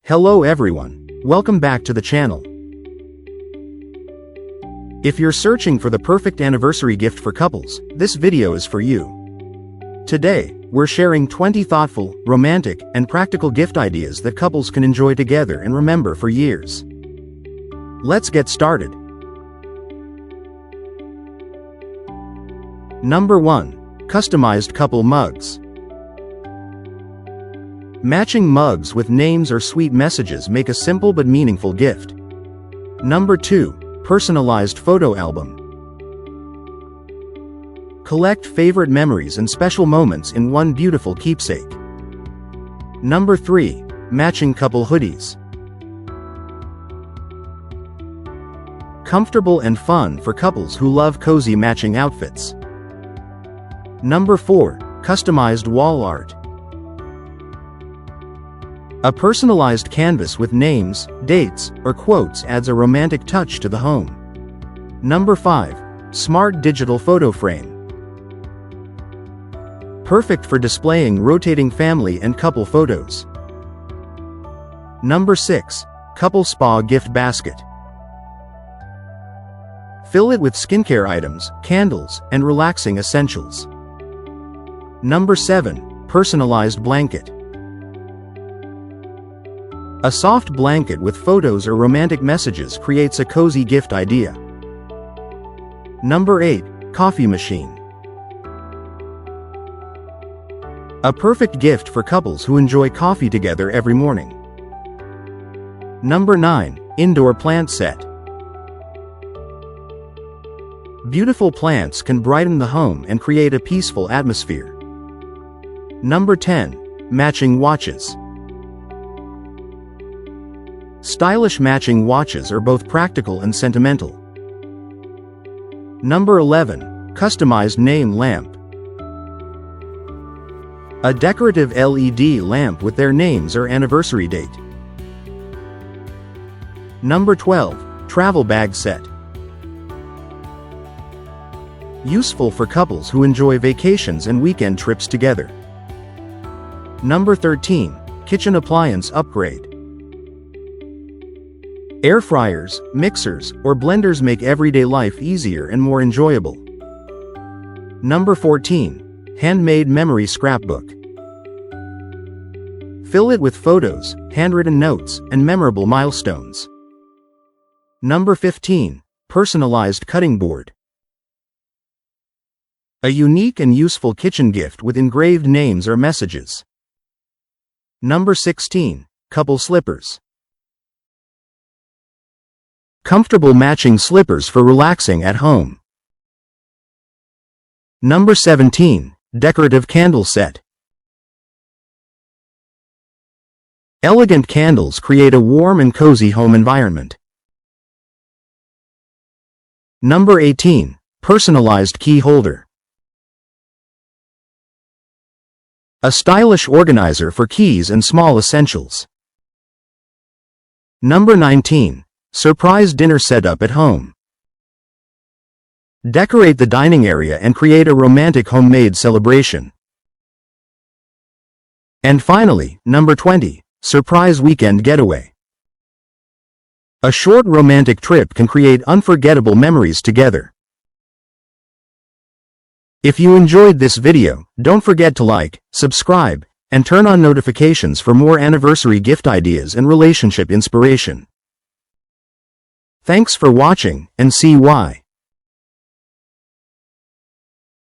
Hello everyone, welcome back to the channel. If you're searching for the perfect anniversary gift for couples, this video is for you. Today, we're sharing 20 thoughtful, romantic, and practical gift ideas that couples can enjoy together and remember for years. Let's get started. Number 1. Customized couple mugs. Matching mugs with names or sweet messages make a simple but meaningful gift. Number 2. Personalized photo album. Collect favorite memories and special moments in one beautiful keepsake. Number 3. Matching couple hoodies. Comfortable and fun for couples who love cozy matching outfits. Number 4. Customized wall art. A personalized canvas with names, dates, or quotes adds a romantic touch to the home. Number 5. Smart digital photo frame. Perfect for displaying rotating family and couple photos. Number 6. Couple spa gift basket. Fill it with skincare items, candles, and relaxing essentials. Number 7. Personalized blanket. A soft blanket with photos or romantic messages creates a cozy gift idea. Number 8. Coffee machine. A perfect gift for couples who enjoy coffee together every morning. Number 9. Indoor plant set. Beautiful plants can brighten the home and create a peaceful atmosphere. Number 10. Matching watches. Stylish matching watches are both practical and sentimental. Number 11. Customized name lamp. A decorative LED lamp with their names or anniversary date. Number 12. Travel bag set. Useful for couples who enjoy vacations and weekend trips together. Number 13. Kitchen appliance upgrade. Air fryers, mixers, or blenders make everyday life easier and more enjoyable. Number 14. Handmade memory scrapbook. Fill it with photos, handwritten notes, and memorable milestones. Number 15. Personalized cutting board. A unique and useful kitchen gift with engraved names or messages. Number 16. Couple slippers. Comfortable matching slippers for relaxing at home. Number 17. Decorative candle set. Elegant candles create a warm and cozy home environment. Number 18. Personalized key holder. A stylish organizer for keys and small essentials. Number 19. Surprise dinner setup at home. Decorate the dining area and create a romantic homemade celebration. And finally, number 20. Surprise weekend getaway. A short romantic trip can create unforgettable memories together. If you enjoyed this video, don't forget to like, subscribe, and turn on notifications for more anniversary gift ideas and relationship inspiration. Thanks for watching, and see why.